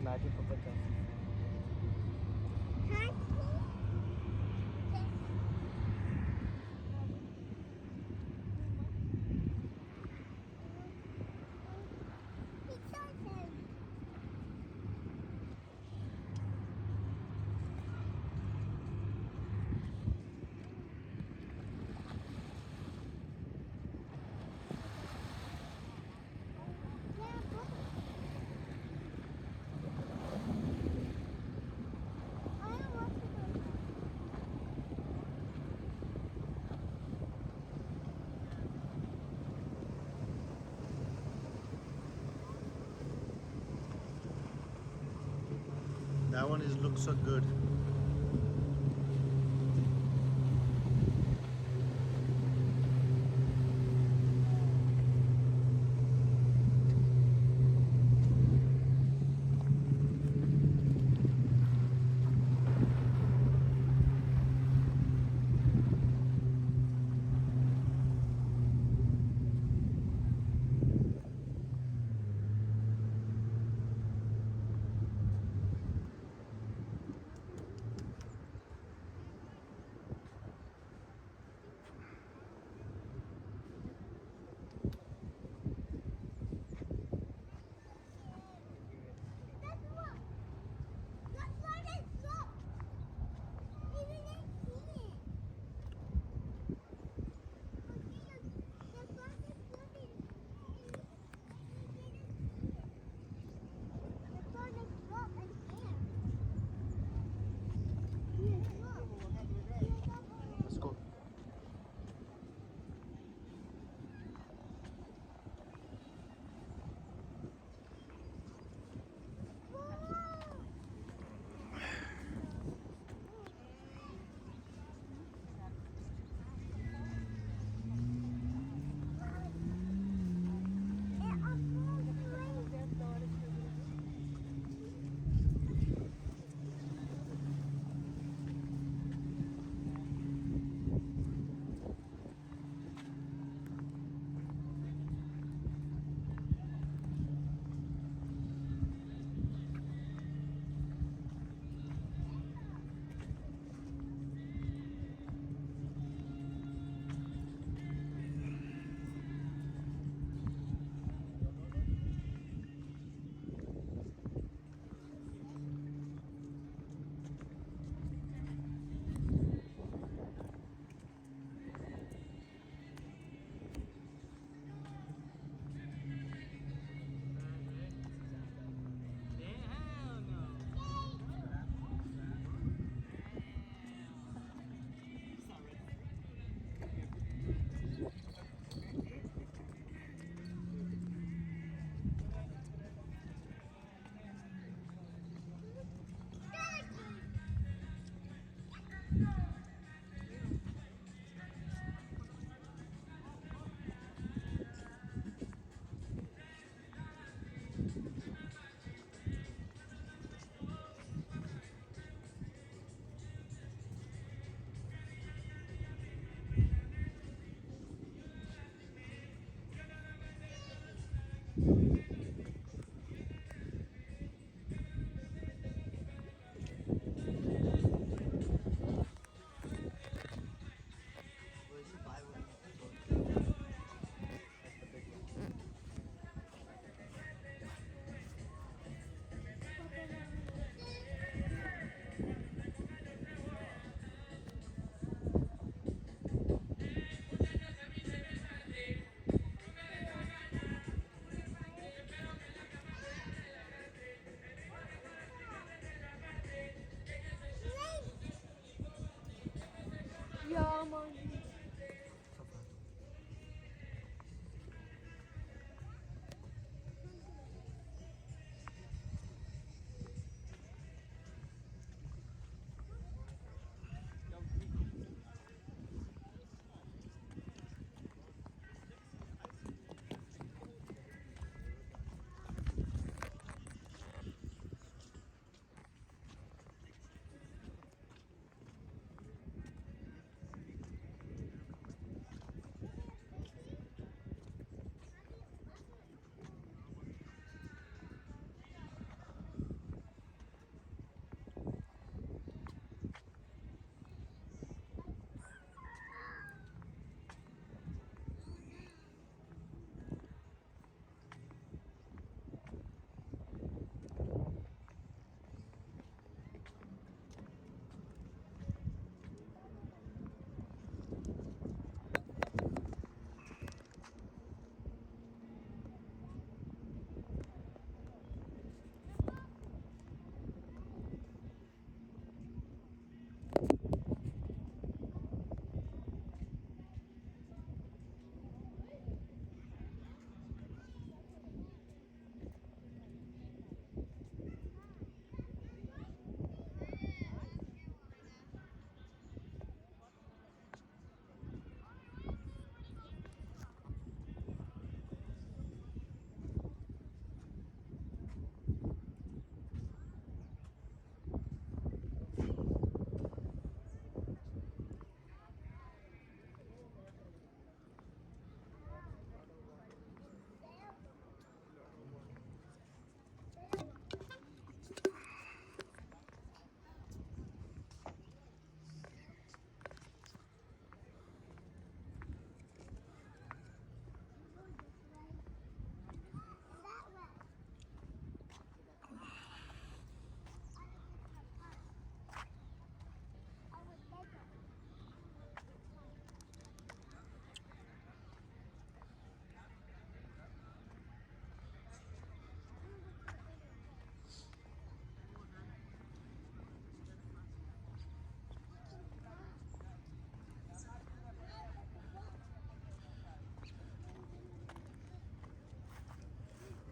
नाटी को 50। That one is looks so good.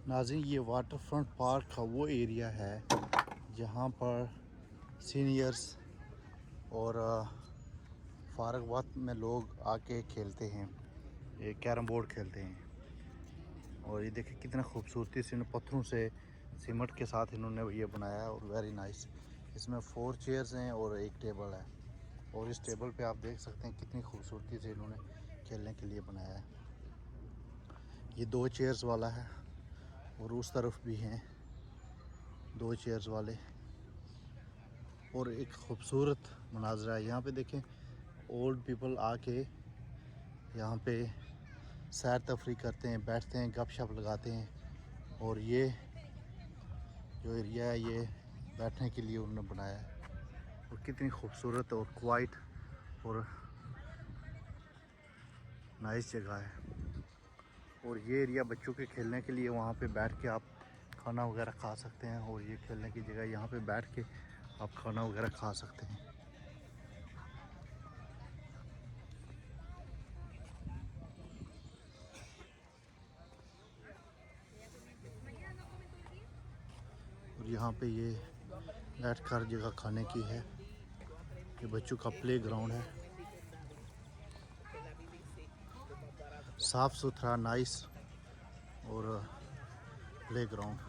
नाज़रीन, ये वाटर फ्रंट पार्क का वो एरिया है जहाँ पर सीनियर्स और फारग वक्त में लोग आके खेलते हैं, ये कैरम बोर्ड खेलते हैं। और ये देखिए कितना खूबसूरती से इन्होंने पत्थरों से सीमेंट के साथ इन्होंने ये बनाया है, और वेरी नाइस। इसमें 4 चेयर्स हैं और एक टेबल है, और इस टेबल पे आप देख सकते हैं कितनी खूबसूरती से इन्होंने खेलने के लिए बनाया है। ये 2 चेयर्स वाला है और उस तरफ भी हैं 2 चेयर्स वाले, और एक खूबसूरत मनाजरा है। यहाँ पे देखें ओल्ड पीपल आके यहाँ पे सैर तफरी करते हैं, बैठते हैं, गपशप लगाते हैं। और ये जो एरिया है ये बैठने के लिए उन्होंने बनाया है, और कितनी खूबसूरत और क्वाइट और नाइस जगह है। और ये एरिया बच्चों के खेलने के लिए, वहाँ पे बैठ के आप खाना वगैरह खा सकते हैं। और ये खेलने की जगह, यहाँ पे बैठ के आप खाना वगैरह खा सकते हैं। और यहाँ पे ये बैठकर जगह खाने की है। ये बच्चों का प्ले ग्राउंड है, साफ़ सुथरा नाइस और प्ले ग्राउंड।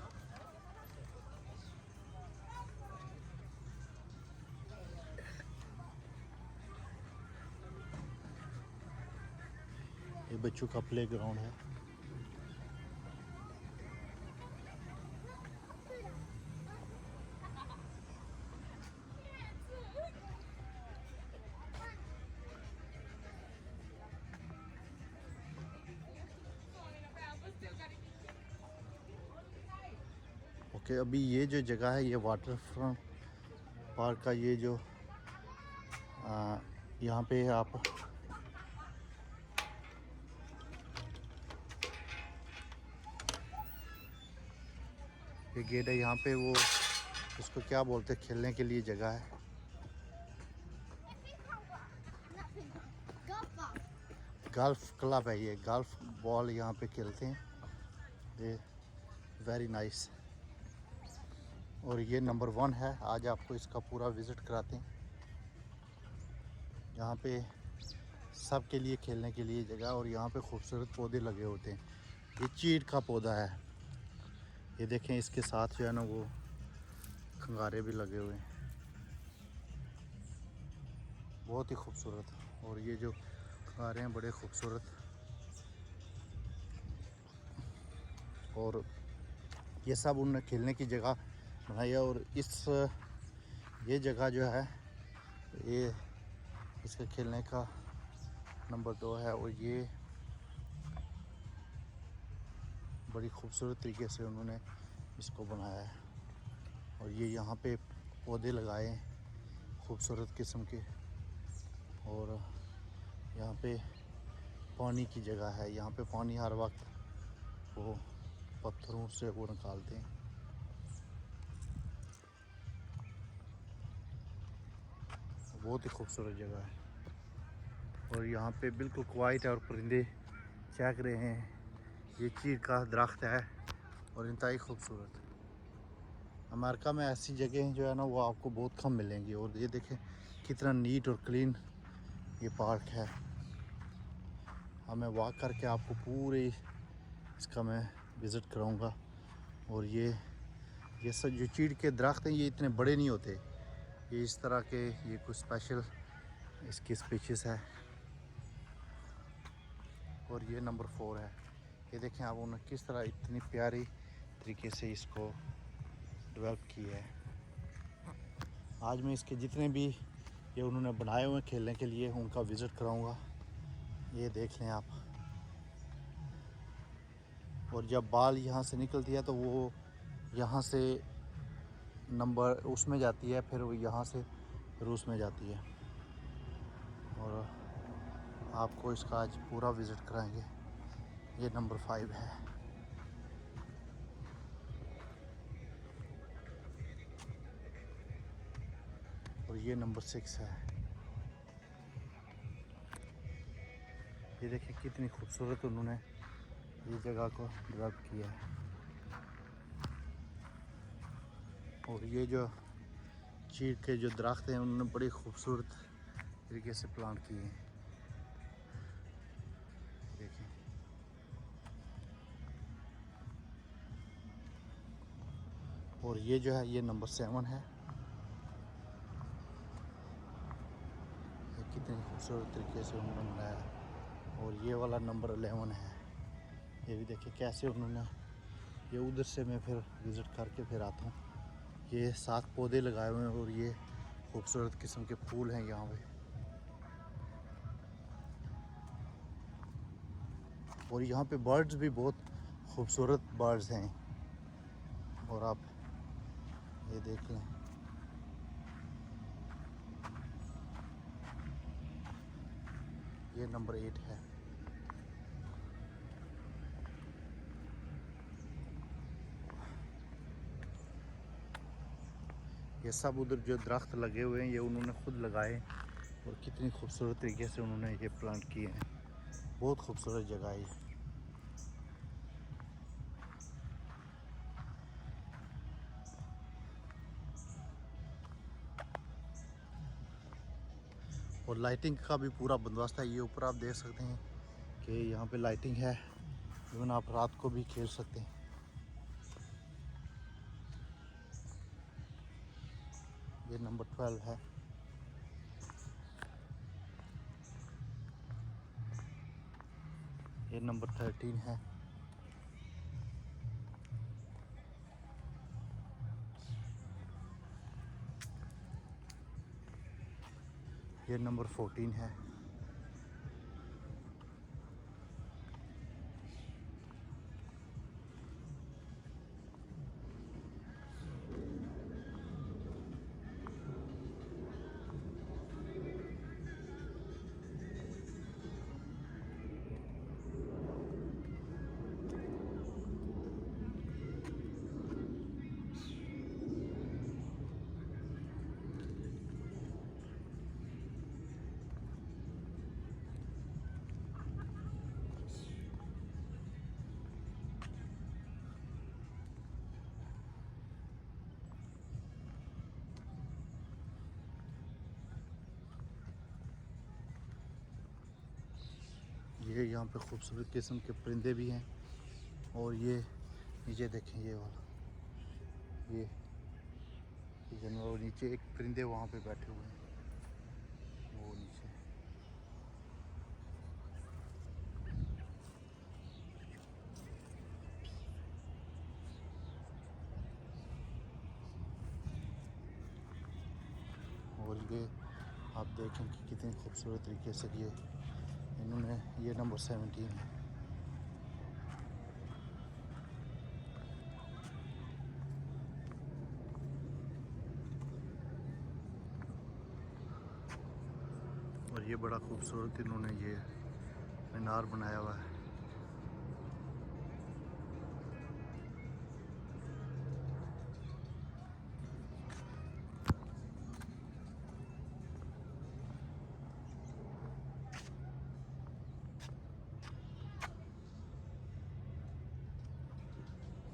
ये बच्चों का प्ले ग्राउंड है। ओके, अभी ये जो जगह है ये वाटर फ्रंट पार्क का, ये जो यहाँ पे आप ये गेट है, यहाँ पे वो इसको क्या बोलते हैं, खेलने के लिए जगह है। गोल्फ क्लब है, ये गोल्फ बॉल यहाँ पे खेलते हैं। ये वेरी नाइस। और ये नंबर 1 है। आज आपको इसका पूरा विज़िट कराते हैं। यहाँ पे सब के लिए खेलने के लिए जगह, और यहाँ पे खूबसूरत पौधे लगे होते हैं। ये चीड़ का पौधा है, ये देखें, इसके साथ जो है ना वो खंगारे भी लगे हुए हैं, बहुत ही खूबसूरत। और ये जो खंगारे हैं बड़े खूबसूरत। और ये सब उन्होंने खेलने की जगह बनाई है। और ये जगह जो है ये इसके खेलने का नंबर 2 है, और ये बड़ी खूबसूरत तरीके से उन्होंने इसको बनाया है। और ये यहाँ पे पौधे लगाए हैं खूबसूरत किस्म के, और यहाँ पे पानी की जगह है। यहाँ पे पानी हर वक्त वो पत्थरों से वो निकालते हैं। बहुत ही खूबसूरत जगह है, और यहाँ पे बिल्कुल क्वाइट है, और परिंदे चहक रहे हैं। ये चीड़ का दरख्त है और इंतहाई खूबसूरत। अमेरिका में ऐसी जगह जो है ना वो आपको बहुत कम मिलेंगी। और ये देखें कितना नीट और क्लीन ये पार्क है। मैं वॉक करके आपको पूरे इसका मैं विज़िट कराऊंगा। और ये सब जो चीड़ के दरख्त हैं ये इतने बड़े नहीं होते, ये इस तरह के, ये कुछ स्पेशल इसकी स्पीशीज़ है। और ये नंबर 4 है। ये देखें आप, उन्होंने किस तरह इतनी प्यारी तरीके से इसको डेवलप किया है। आज मैं इसके जितने भी ये उन्होंने बनाए हुए खेलने के लिए उनका विज़िट कराऊंगा। ये देख लें आप। और जब बाल यहाँ से निकलती है तो वो यहाँ से नंबर उसमें जाती है, फिर वो यहाँ से फिर उसमें जाती है। और आपको इसका आज पूरा विज़िट कराएंगे। ये नंबर 5 है। और ये नंबर 6 है। ये देखिए कितनी खूबसूरत उन्होंने ये जगह को डेवलप किया है। और ये जो चीड़ के जो दरख्त हैं उन्होंने बड़ी खूबसूरत तरीके से प्लांट किए हैं, देखें। और ये जो है ये नंबर 7 है, ये कितनी खूबसूरत तरीके से उन्होंने बनाया। और ये वाला नंबर 11 है, ये भी देखिए कैसे उन्होंने, ये उधर से मैं फिर विज़िट करके फिर आता हूँ। ये 7 पौधे लगाए हुए हैं और ये खूबसूरत किस्म के फूल हैं यहाँ पे। और यहाँ पे बर्ड्स भी बहुत खूबसूरत बर्ड्स हैं, और आप ये देख लें। ये नंबर 8 है। ये सब उधर जो दरख्त लगे हुए हैं ये उन्होंने खुद लगाए, और कितनी खूबसूरत तरीके से उन्होंने ये प्लांट किए हैं। बहुत खूबसूरत जगह है ये। और लाइटिंग का भी पूरा बंदोबस्त है। ये ऊपर आप देख सकते हैं कि यहाँ पे लाइटिंग है, इवन आप रात को भी खेल सकते हैं। ये नंबर 12 है। ये नंबर 13 है। ये नंबर 14 है। ये यहाँ पे खूबसूरत किस्म के परिंदे भी हैं। और ये नीचे देखें, ये वाला ये जानवर, और नीचे एक परिंदे वहाँ पे बैठे हुए हैं, वो नीचे। और ये आप देखें कि कितनी खूबसूरत तरीके से ये इन्होंने, ये नंबर 17 है। और ये बड़ा खूबसूरत इन्होंने ये मीनार बनाया हुआ है।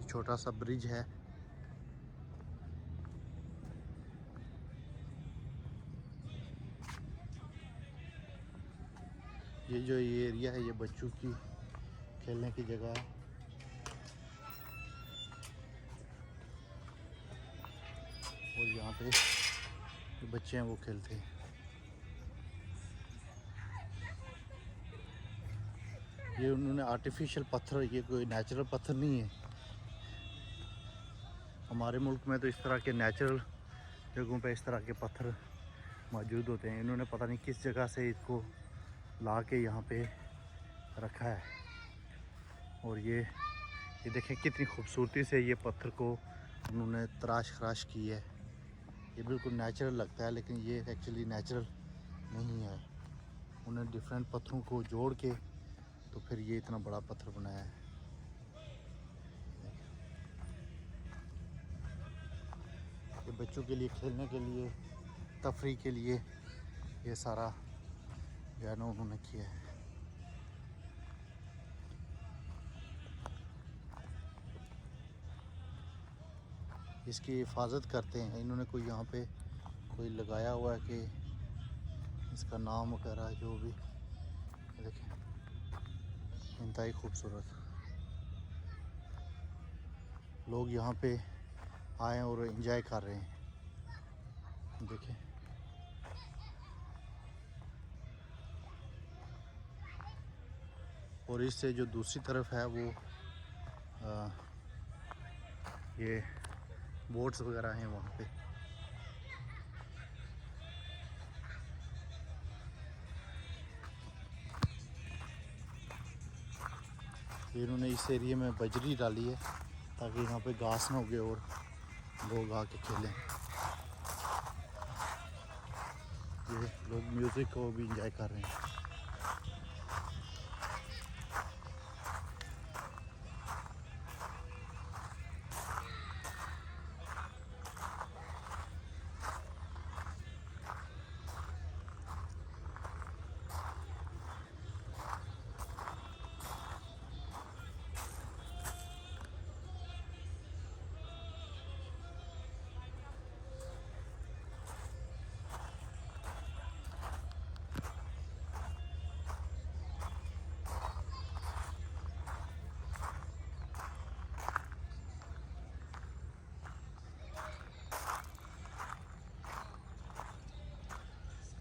छोटा सा ब्रिज है। ये जो ये एरिया है ये बच्चों की खेलने की जगह है। और यहाँ पे जो बच्चे हैं वो खेलते हैं। ये उन्होंने आर्टिफिशियल पत्थर, ये कोई नेचुरल पत्थर नहीं है। हमारे मुल्क में तो इस तरह के नेचुरल जगहों पे इस तरह के पत्थर मौजूद होते हैं। इन्होंने पता नहीं किस जगह से इसको ला के यहाँ पे रखा है। और ये देखें कितनी खूबसूरती से ये पत्थर को उन्होंने तराश खराश की है। ये बिल्कुल नेचुरल लगता है, लेकिन ये एक्चुअली नेचुरल नहीं है। उन्होंने डिफरेंट पत्थरों को जोड़ के तो फिर ये इतना बड़ा पत्थर बनाया है। ये बच्चों के लिए खेलने के लिए, तफरी के लिए ये सारा जो है ना उन्होंने किया है। इसकी हिफाजत करते हैं। इन्होंने कोई यहाँ पे कोई लगाया हुआ है कि इसका नाम वगैरह जो भी। देखें इंतहाई खूबसूरत। लोग यहाँ पे आए और एंजॉय कर रहे हैं। देखें और इससे जो दूसरी तरफ है वो ये बोट्स वगैरह हैं वहाँ पे। इन्होंने इस एरिया में बजरी डाली है ताकि यहाँ पे घास ना उगे और लोग आके खेलें। ये लोग म्यूज़िक को भी इंजॉय कर रहे हैं।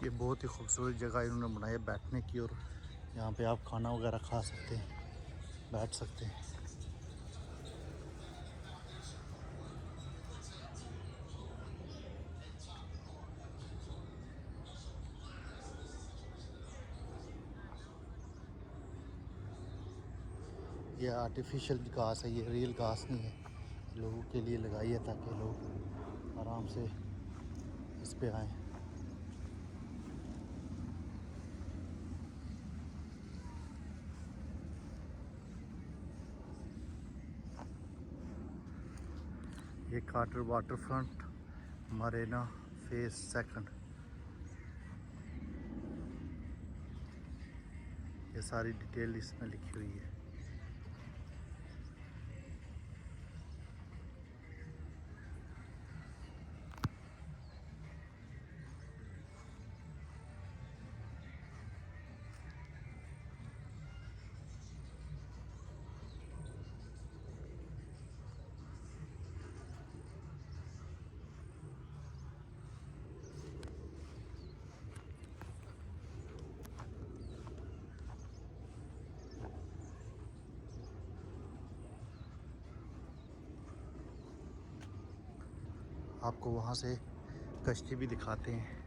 ये बहुत ही खूबसूरत जगह इन्होंने बनाई है बैठने की, और यहाँ पे आप खाना वगैरह खा सकते हैं, बैठ सकते हैं। ये आर्टिफिशियल घास है, ये रियल घास नहीं है। लोगों के लिए लगाई है ताकि लोग आराम से इस पे आएँ। ये Carter water front Marina phase second. ये सारी डिटेल इसमें लिखी हुई है। आपको वहाँ से कश्ती भी दिखाते हैं।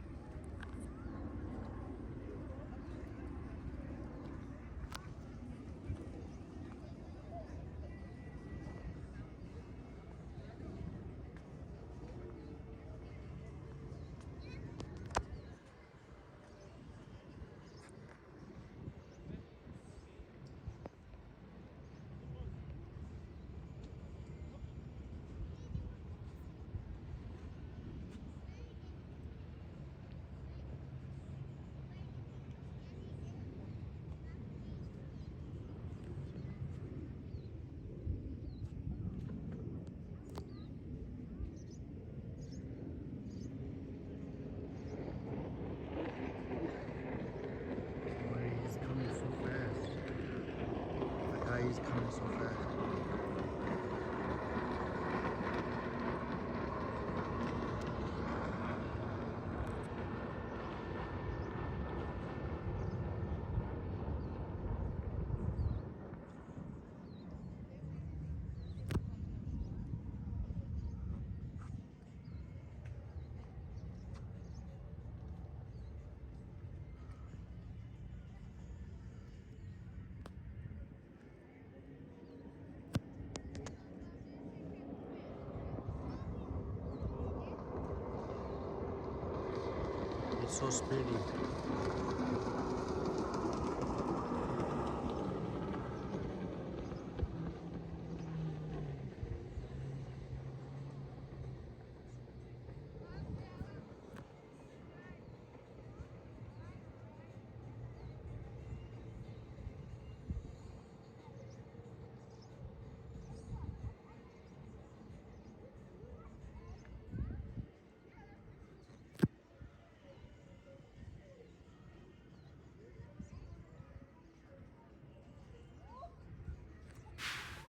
He's coming so fast. It's so speedy.